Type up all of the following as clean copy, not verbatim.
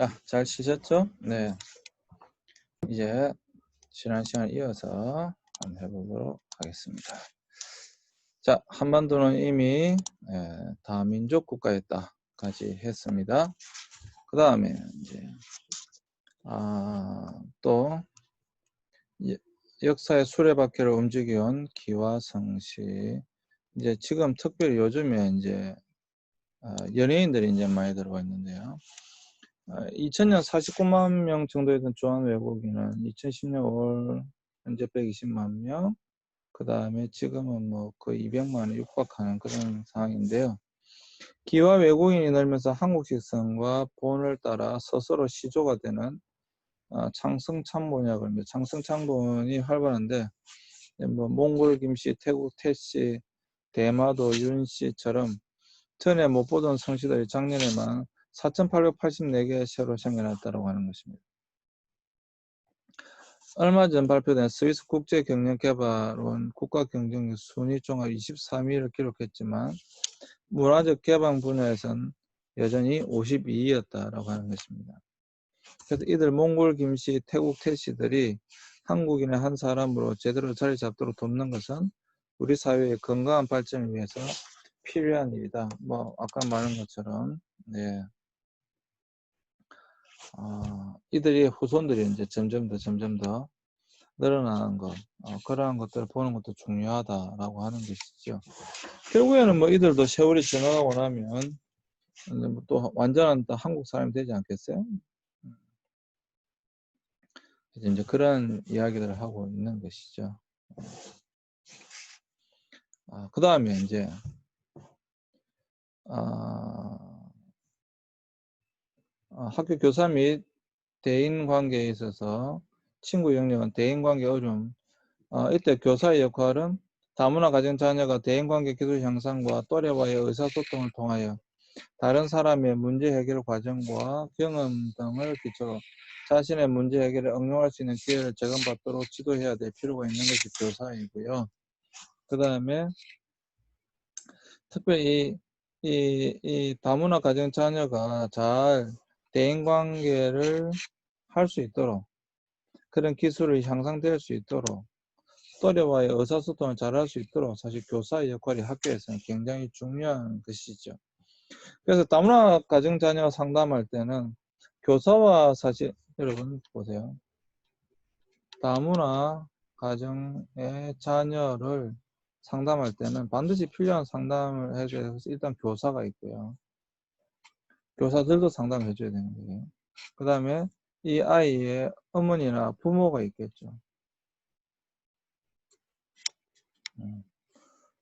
자, 잘 쉬셨죠? 네. 이제 지난 시간 이어서 한번 해보도록 하겠습니다. 자, 한반도는 이미 다민족 국가였다까지 했습니다. 그 다음에 이제 또 역사의 수레바퀴를 움직여온 기와성시. 이제 지금 특별히 요즘에 이제 연예인들이 이제 많이 들어가 있는데요. 2000년 49만 명 정도였던 주한 외국인은 2010년 5월 현재 120만 명, 그 다음에 지금은 뭐 거의 200만에 육박하는 그런 상황인데요. 기와 외국인이 늘면서 한국 식성과 본을 따라 스스로 시조가 되는 창성창본이라고 합니다. 창성창본이 활발한데 뭐 몽골 김씨, 태국 태씨, 대마도 윤씨처럼 전에 못 보던 성씨들이 작년에만 4,884개 새로 생겨났다고 하는 것입니다. 얼마 전 발표된 스위스 국제경영개발원 국가경쟁력 순위 종합 23위를 기록했지만 문화적 개방 분야에선 여전히 52위였다라고 하는 것입니다. 그래서 이들 몽골 김씨, 태국 태씨들이 한국인의 한 사람으로 제대로 자리 잡도록 돕는 것은 우리 사회의 건강한 발전을 위해서 필요한 일이다. 뭐 아까 말한 것처럼 이들이 후손들이 이제 점점 더 늘어나는 것, 그러한 것들을 보는 것도 중요하다라고 하는 것이죠. 결국에는 뭐 이들도 세월이 지나가고 나면 또 완전한 또 한국 사람이 되지 않겠어요? 그래서 이제 그런 이야기들을 하고 있는 것이죠. 그 다음에 이제 학교 교사 및 대인 관계에 있어서 친구 영역은 대인 관계 어려움. 이때 교사의 역할은 다문화 가정 자녀가 대인 관계 기술 향상과 또래와의 의사소통을 통하여 다른 사람의 문제 해결 과정과 경험 등을 기초로 자신의 문제 해결에 응용할 수 있는 기회를 제공받도록 지도해야 될 필요가 있는 것이 교사이고요. 그 다음에 특별히 이 다문화 가정 자녀가 잘 대인관계를 할 수 있도록, 그런 기술이 향상될 수 있도록, 또래와의 의사소통을 잘할 수 있도록 사실 교사의 역할이 학교에서는 굉장히 중요한 것이죠. 그래서 다문화 가정 자녀 상담할 때는 교사와 사실 여러분 보세요. 다문화 가정의 자녀를 상담할 때는 반드시 필요한 상담을 해줘야 돼서 일단 교사가 있고요. 교사들도 상담을 해줘야 되는 거예요. 그 다음에 이 아이의 어머니나 부모가 있겠죠.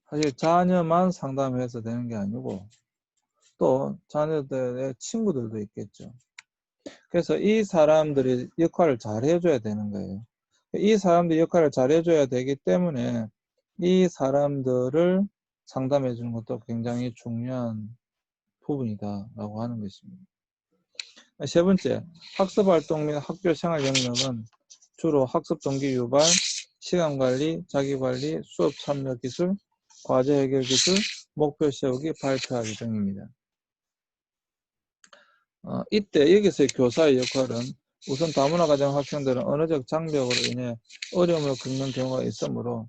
사실 자녀만 상담해서 되는 게 아니고 또 자녀들의 친구들도 있겠죠. 그래서 이 사람들이 역할을 잘 해줘야 되는 거예요. 이 사람들이 역할을 잘 해줘야 되기 때문에 이 사람들을 상담해 주는 것도 굉장히 중요한 부분이다라고 하는 것입니다. 세 번째, 학습활동 및 학교생활 영역은 주로 학습 동기 유발, 시간관리, 자기관리, 수업 참여 기술, 과제 해결 기술, 목표 세우기, 발표하기 등입니다. 이때 여기서의 교사의 역할은 우선 다문화 가정 학생들은 언어적 장벽으로 인해 어려움을 겪는 경우가 있으므로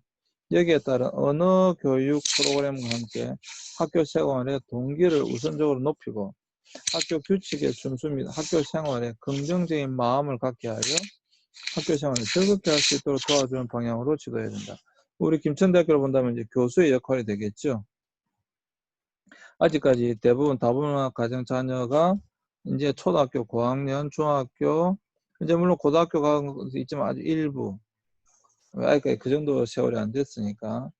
여기에 따른 언어 교육 프로그램과 함께 학교 생활의 동기를 우선적으로 높이고 학교 규칙의 준수 및 학교 생활에 긍정적인 마음을 갖게 하여 학교 생활을 즐겁게 할 수 있도록 도와주는 방향으로 지도해야 된다. 우리 김천대학교를 본다면 이제 교수의 역할이 되겠죠. 아직까지 대부분 다문화 가정 자녀가 이제 초등학교 고학년, 중학교, 이제 물론 고등학교 가는 것도 있지만 아주 일부, 아직까지 그 정도 세월이 안 됐으니까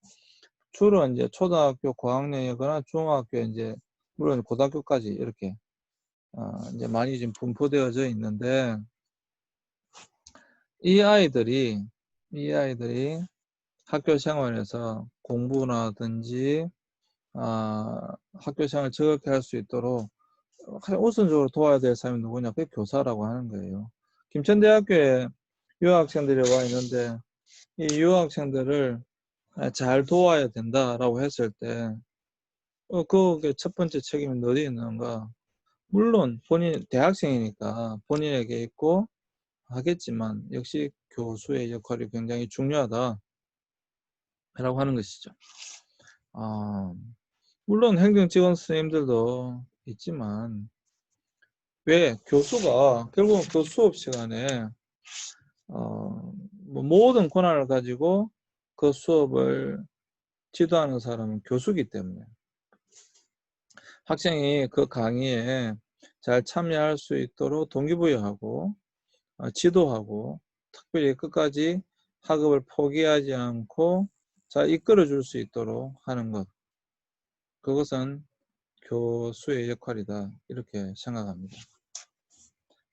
주로 이제 초등학교 고학년이거나 중학교 이제 물론 고등학교까지 이렇게 이제 많이 지금 분포되어져 있는데 이 아이들이 학교 생활에서 공부라든지 학교 생활을 즐겁게 할 수 있도록 가장 우선적으로 도와야 될 사람이 누구냐? 그게 교사라고 하는 거예요. 김천대학교에 유학생들이 와 있는데 이 유학생들을 잘 도와야 된다라고 했을 때 그게 첫 번째 책임이 어디에 있는가? 물론 본인 대학생이니까 본인에게 있고 하겠지만 역시 교수의 역할이 굉장히 중요하다라고 하는 것이죠. 물론 행정직원 선생님들도 있지만 왜 교수가 결국은 그 수업 시간에 뭐 모든 권한을 가지고 그 수업을 지도하는 사람은 교수이기 때문에 학생이 그 강의에 잘 참여할 수 있도록 동기부여하고 지도하고 특별히 끝까지 학업을 포기하지 않고 잘 이끌어 줄 수 있도록 하는 것, 그것은 교수의 역할이다 이렇게 생각합니다.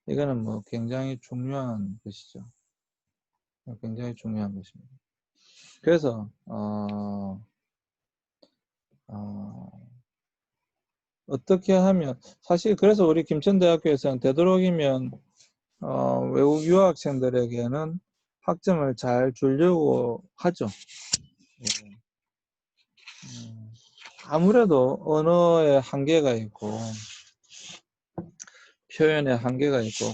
이거는 뭐 굉장히 중요한 것이죠. 굉장히 중요한 것입니다. 그래서 어떻게 하면 사실 그래서 우리 김천대학교에서는 되도록이면 외국 유학생들에게는 학점을 잘 주려고 하죠. 예. 아무래도 언어의 한계가 있고 표현의 한계가 있고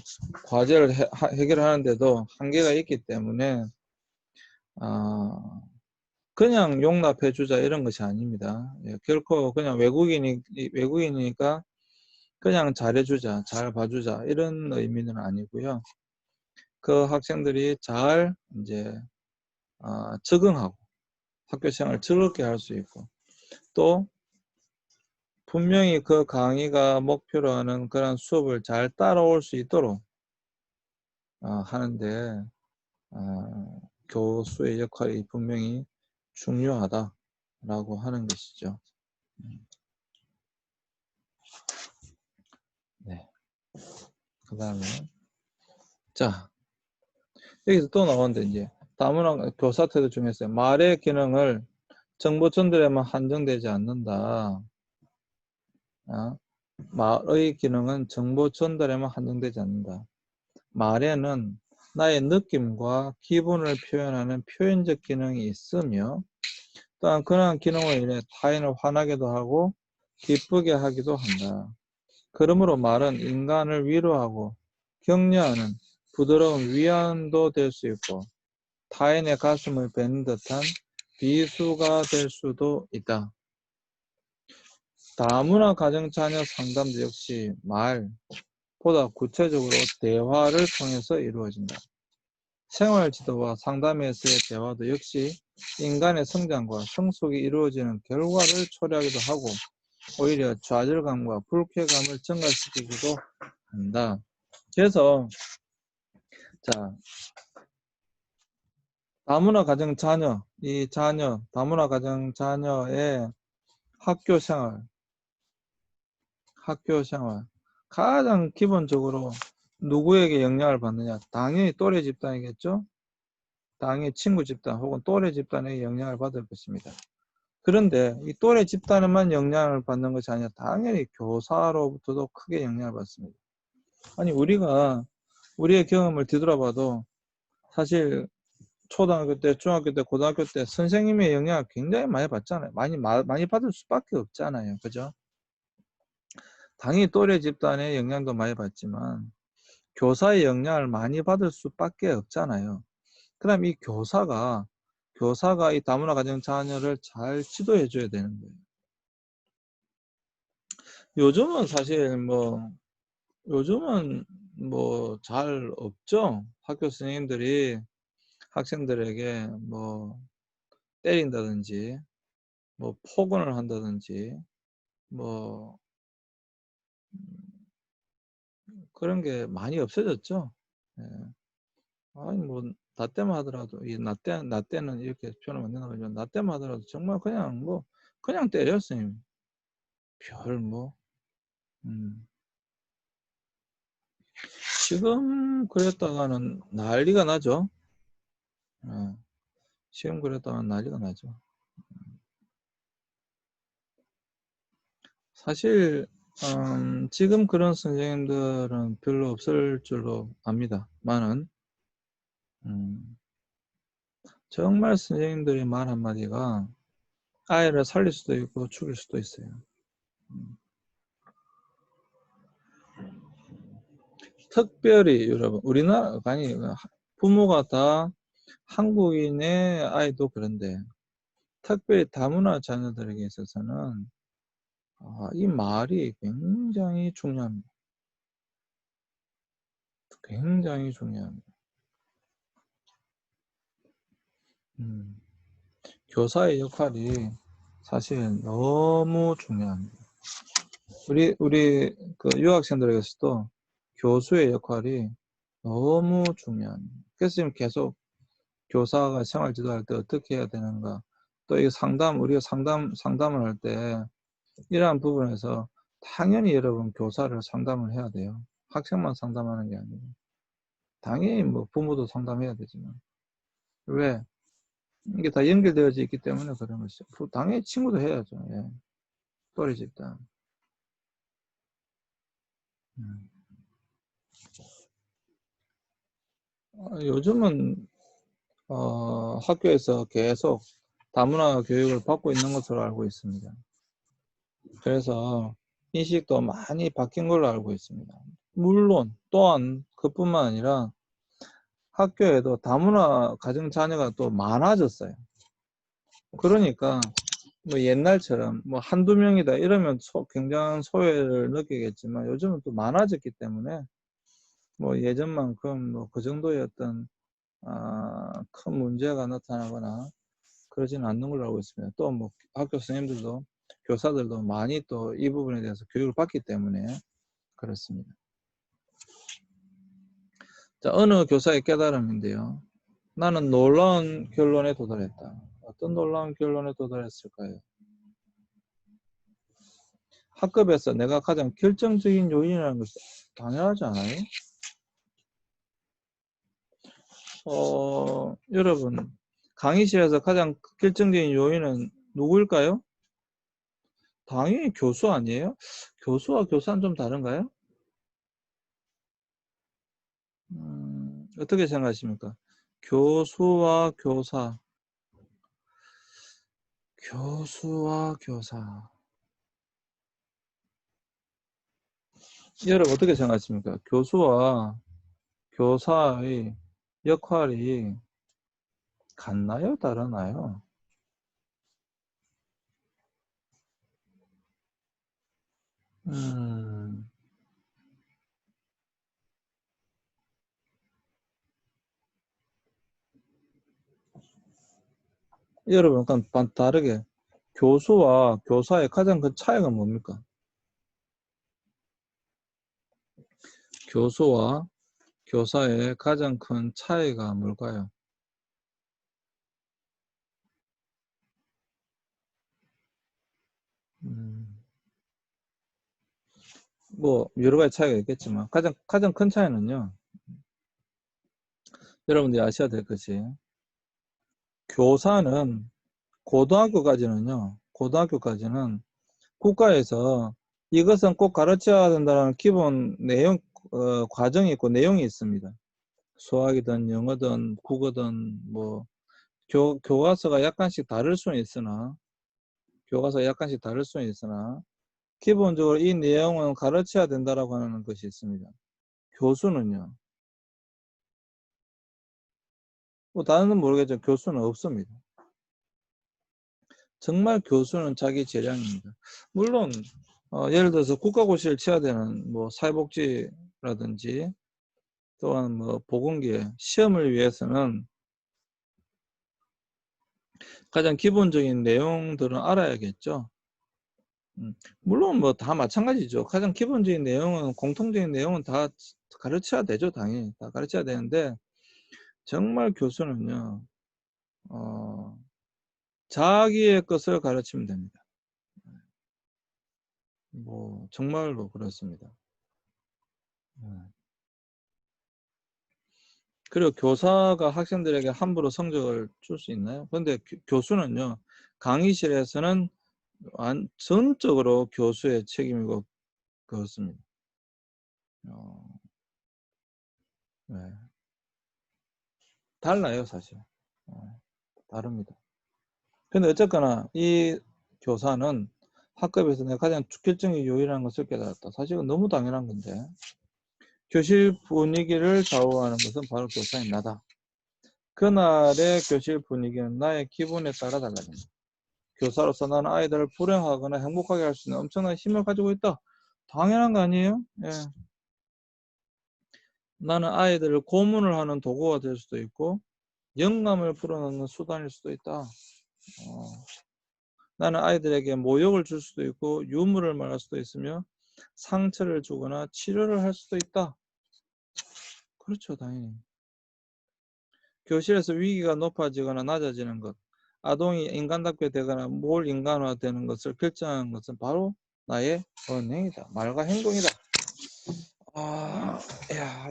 과제를 해결하는데도 한계가 있기 때문에 그냥 용납해 주자 이런 것이 아닙니다. 예, 결코 그냥 외국인이니까 그냥 잘해주자, 잘 봐주자 이런 의미는 아니고요. 그 학생들이 잘 이제 적응하고 학교 생활을 즐겁게 할 수 있고 또 분명히 그 강의가 목표로 하는 그런 수업을 잘 따라올 수 있도록 하는데 교수의 역할이 분명히 중요하다라고 하는 것이죠. 네. 그 다음에 자 여기서 또 나오는데 이제 다문화 교사 태도 중에서 말의 기능을 정보 전달에만 한정되지 않는다. 말의 기능은 정보 전달에만 한정되지 않는다. 말에는 나의 느낌과 기분을 표현하는 표현적 기능이 있으며 또한 그러한 기능으로 인해 타인을 화나게도 하고 기쁘게 하기도 한다. 그러므로 말은 인간을 위로하고 격려하는 부드러운 위안도 될 수 있고 타인의 가슴을 베는 듯한 비수가 될 수도 있다. 다문화 가정 자녀 상담도 역시 말보다 구체적으로 대화를 통해서 이루어진다. 생활 지도와 상담에서의 대화도 역시 인간의 성장과 성숙이 이루어지는 결과를 초래하기도 하고 오히려 좌절감과 불쾌감을 증가시키기도 한다. 그래서 자 다문화 가정 자녀, 다문화 가정 자녀의 학교 생활 가장 기본적으로 누구에게 영향을 받느냐? 당연히 또래 집단이겠죠? 당연히 친구 집단 혹은 또래 집단에게 영향을 받을 것입니다. 그런데 이 또래 집단에만 영향을 받는 것이 아니라 당연히 교사로부터도 크게 영향을 받습니다. 아니 우리가 우리의 경험을 뒤돌아봐도 사실 초등학교 때, 중학교 때, 고등학교 때 선생님의 영향을 굉장히 많이 받잖아요. 많이 받을 수밖에 없잖아요. 그죠? 당연히 또래 집단의 영향도 많이 받지만 교사의 영향을 많이 받을 수밖에 없잖아요. 그럼 이 교사가 이 다문화 가정 자녀를 잘 지도해 줘야 되는 거예요. 요즘은 사실 요즘은 잘 없죠. 학교 선생님들이 학생들에게 때린다든지 폭언을 한다든지 뭐 그런 게 많이 없어졌죠. 예. 아니 나 때만 하더라도 나 때는 이렇게 표현하면 안 되나 보죠. 나 때만 하더라도 정말 그냥 때려 선생님. 별 음. 지금 그랬다가는 난리가 나죠. 예. 지금 그랬다가는 난리가 나죠. 사실 지금 그런 선생님들은 별로 없을 줄로 압니다. 많은 정말 선생님들의 말 한마디가 아이를 살릴 수도 있고 죽일 수도 있어요. 특별히 여러분 우리나라가 아니 부모가 다 한국인의 아이도 그런데 특별히 다문화 자녀들에게 있어서는 이 말이 굉장히 중요합니다. 굉장히 중요합니다. 교사의 역할이 사실 너무 중요합니다. 우리 그 유학생들에게서도 교수의 역할이 너무 중요합니다. 그래서 지금 계속 교사가 생활 지도할 때 어떻게 해야 되는가, 또 이 우리가 상담을 할 때 이러한 부분에서 당연히 여러분 교사를 상담을 해야 돼요. 학생만 상담하는 게 아니고 당연히 뭐 부모도 상담해야 되지만 왜? 이게 다 연결되어져 있기 때문에 그런 것이죠. 당연히 친구도 해야죠. 예. 또래 집단. 요즘은 학교에서 계속 다문화 교육을 받고 있는 것으로 알고 있습니다. 그래서 인식도 많이 바뀐 걸로 알고 있습니다. 물론 또한 그뿐만 아니라 학교에도 다문화 가정 자녀가 또 많아졌어요. 그러니까 뭐 옛날처럼 뭐 한두 명이다 이러면 굉장한 소외를 느끼겠지만 요즘은 또 많아졌기 때문에 뭐 예전만큼 뭐 그 정도의 어떤 큰 문제가 나타나거나 그러지는 않는 걸로 알고 있습니다. 또 뭐 학교 선생님들도 교사들도 많이 또 이 부분에 대해서 교육을 받기 때문에 그렇습니다. 자, 어느 교사의 깨달음인데요. 나는 놀라운 결론에 도달했다. 어떤 놀라운 결론에 도달했을까요? 학급에서 내가 가장 결정적인 요인이라는 것이 당연하지 않아요? 여러분, 강의실에서 가장 결정적인 요인은 누구일까요? 당연히 교수 아니에요? 교수와 교사는 좀 다른가요? 어떻게 생각하십니까? 교수와 교사. 교수와 교사. 여러분 어떻게 생각하십니까? 교수와 교사의 역할이 같나요? 다르나요? 여러분 약간 다르게 교수와 교사의 가장 큰 차이가 뭡니까? 교수와 교사의 가장 큰 차이가 뭘까요? 뭐 여러 가지 차이가 있겠지만 가장 큰 차이는요. 여러분들이 아셔야 될 것이 교사는 고등학교까지는 국가에서 이것은 꼭 가르쳐야 된다는 기본 내용 과정이 있고 내용이 있습니다. 수학이든 영어든 국어든 뭐 교과서가 약간씩 다를 수는 있으나 기본적으로 이 내용은 가르쳐야 된다라고 하는 것이 있습니다. 교수는요. 뭐 다른 건 모르겠지만 교수는 없습니다. 정말 교수는 자기 재량입니다. 물론 예를 들어서 국가고시를 쳐야 되는 뭐 사회복지라든지 또한 뭐 보건계 시험을 위해서는 가장 기본적인 내용들은 알아야겠죠. 물론 뭐 다 마찬가지죠. 가장 기본적인 내용은 공통적인 내용은 다 가르쳐야 되죠. 당연히 다 가르쳐야 되는데 정말 교수는요. 자기의 것을 가르치면 됩니다. 뭐 정말로 그렇습니다. 그리고 교사가 학생들에게 함부로 성적을 줄 수 있나요? 그런데 교수는요. 강의실에서는 전적으로 교수의 책임이고 그렇습니다. 네. 달라요, 사실. 다릅니다. 근데 어쨌거나 이 교사는 학급에서 내가 가장 결정의 요인이라는 것을 깨달았다. 사실은 너무 당연한 건데 교실 분위기를 좌우하는 것은 바로 교사인 나다. 그날의 교실 분위기는 나의 기분에 따라 달라진다. 교사로서 나는 아이들을 불행하거나 행복하게 할 수 있는 엄청난 힘을 가지고 있다. 당연한 거 아니에요? 예. 나는 아이들을 고문을 하는 도구가 될 수도 있고 영감을 불어넣는 수단일 수도 있다. 나는 아이들에게 모욕을 줄 수도 있고 유물을 말할 수도 있으며 상처를 주거나 치료를 할 수도 있다. 그렇죠, 당연히. 교실에서 위기가 높아지거나 낮아지는 것, 아동이 인간답게 되거나 뭘 인간화되는 것을 결정하는 것은 바로 나의 언행이다. 말과 행동이다.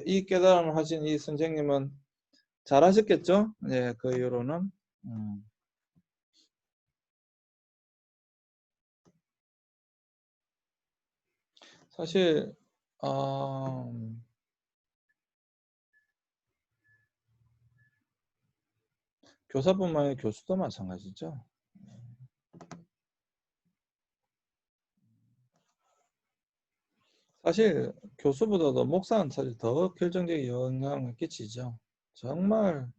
이 깨달음을 하신 이 선생님은 잘하셨겠죠? 네, 그 이후로는. 사실 교사뿐만 아니라 교수도 마찬가지죠. 사실 교수보다도 목사는 사실 더 결정적인 영향을 끼치죠. 정말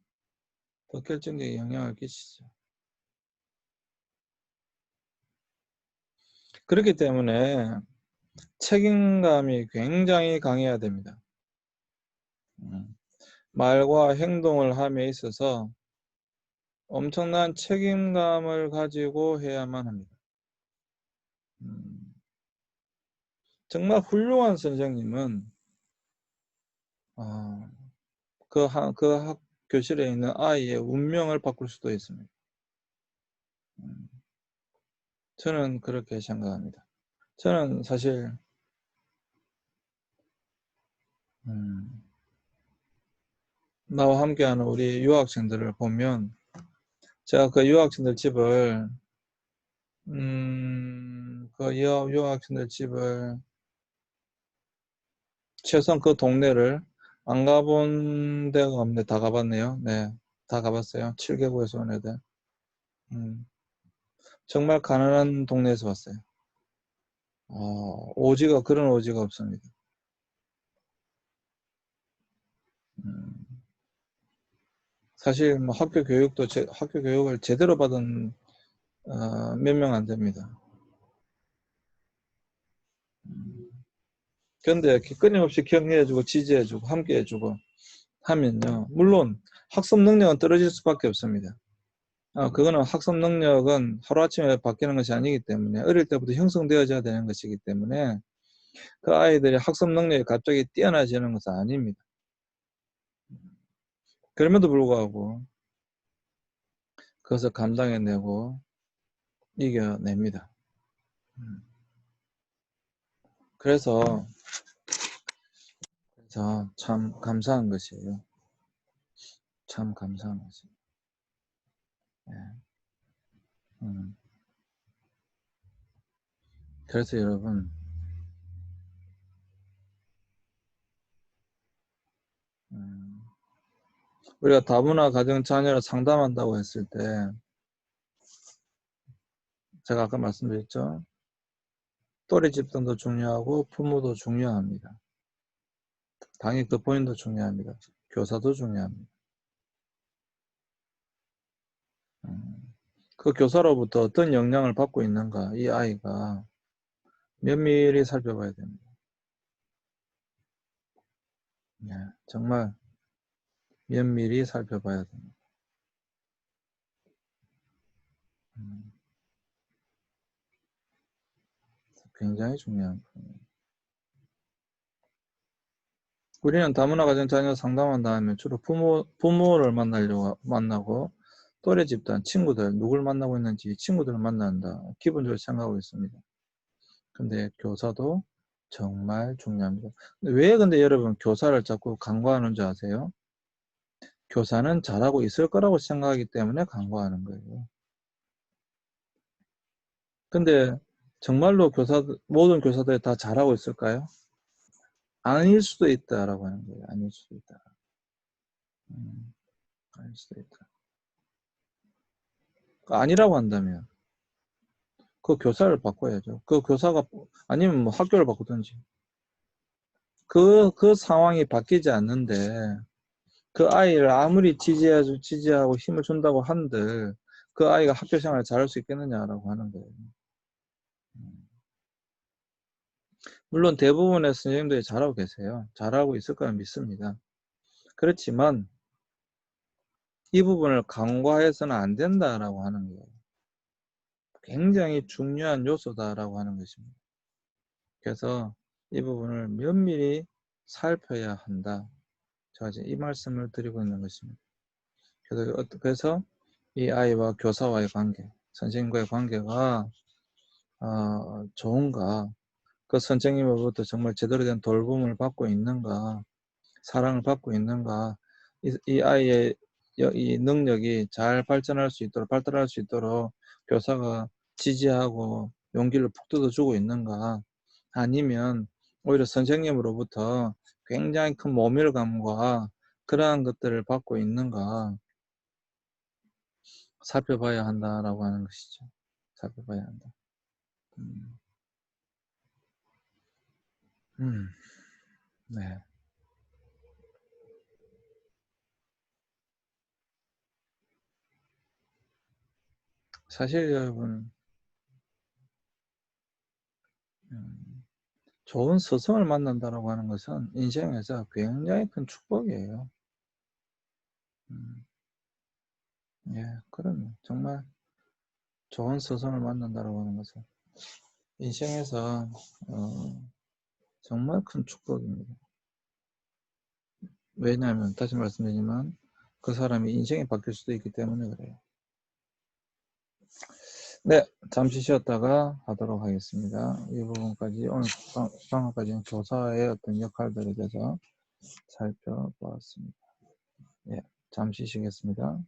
더 결정적인 영향을 끼치죠. 그렇기 때문에 책임감이 굉장히 강해야 됩니다. 말과 행동을 함에 있어서 엄청난 책임감을 가지고 해야만 합니다. 정말 훌륭한 선생님은 그 교실에 있는 아이의 운명을 바꿀 수도 있습니다. 저는 그렇게 생각합니다. 저는 사실 나와 함께하는 우리 유학생들을 보면 제가 그 유학생들 집을 유학생들 집을 최소한 그 동네를 안 가본 데가 없네. 다 가봤네요. 네, 다 가봤어요. 7개국에서 온 애들. 정말 가난한 동네에서 왔어요. 그런 오지가 없습니다. 사실 뭐 학교 교육을 제대로 받은 몇 명 안 됩니다. 그런데 끊임없이 격려해주고 지지해주고 함께해주고 하면요. 물론 학습 능력은 떨어질 수밖에 없습니다. 그거는 학습 능력은 하루아침에 바뀌는 것이 아니기 때문에 어릴 때부터 형성되어져야 되는 것이기 때문에 그 아이들의 학습 능력이 갑자기 뛰어나지는 것은 아닙니다. 그럼에도 불구하고 그것을 감당해내고 이겨냅니다. 그래서 참 감사한 것이에요. 참 감사한 것이에요. 네. 그래서 여러분 우리가 다문화 가정 자녀를 상담한다고 했을 때 제가 아까 말씀드렸죠. 또래 집단도 중요하고 부모도 중요합니다. 당연히 그 본인도 중요합니다. 교사도 중요합니다. 그 교사로부터 어떤 영향을 받고 있는가 이 아이가 면밀히 살펴봐야 됩니다. 네, 정말 면밀히 살펴봐야 됩니다. 굉장히 중요한 부분입니다. 우리는 다문화 가정 자녀 상담한 다음에 주로 부모를 만나고 또래 집단, 친구들, 누굴 만나고 있는지 친구들을 만난다. 기본적으로 생각하고 있습니다. 근데 교사도 정말 중요합니다. 근데 여러분 교사를 자꾸 간과하는 줄 아세요? 교사는 잘하고 있을 거라고 생각하기 때문에 간과하는 거예요. 근데 정말로 모든 교사들이 다 잘하고 있을까요? 아닐 수도 있다라고 하는 거예요. 아닐 수도 있다. 아닐 수도 있다. 아니라고 한다면 그 교사를 바꿔야죠. 그 교사가 아니면 뭐 학교를 바꾸든지 그 상황이 바뀌지 않는데 그 아이를 아무리 지지하고 힘을 준다고 한들 그 아이가 학교 생활을 잘할 수 있겠느냐라고 하는 거예요. 물론 대부분의 선생님들이 잘하고 계세요. 잘하고 있을 거라 믿습니다. 그렇지만 이 부분을 간과해서는 안 된다라고 하는 거예요. 굉장히 중요한 요소다라고 하는 것입니다. 그래서 이 부분을 면밀히 살펴야 한다. 제가 이제 이 말씀을 드리고 있는 것입니다. 그래서 이 아이와 교사와의 관계, 선생님과의 관계가 좋은가, 그 선생님으로부터 정말 제대로 된 돌봄을 받고 있는가, 사랑을 받고 있는가, 이 아이의 이 능력이 잘 발전할 수 있도록 교사가 지지하고 용기를 푹 뜯어주고 있는가, 아니면 오히려 선생님으로부터 굉장히 큰 모멸감과 그러한 것들을 받고 있는가 살펴봐야 한다라고 하는 것이죠. 살펴봐야 한다. 네. 사실 여러분, 좋은 스승을 만난다라고 하는 것은 인생에서 굉장히 큰 축복이에요. 예, 그럼요. 정말 좋은 스승을 만난다라고 하는 것은 인생에서 정말 큰 축복입니다. 왜냐하면 다시 말씀드리지만 그 사람이 인생이 바뀔 수도 있기 때문에 그래요. 네, 잠시 쉬었다가 하도록 하겠습니다. 이 부분까지 오늘 방금까지는 교사의 어떤 역할들에 대해서 살펴보았습니다. 예, 잠시 쉬겠습니다.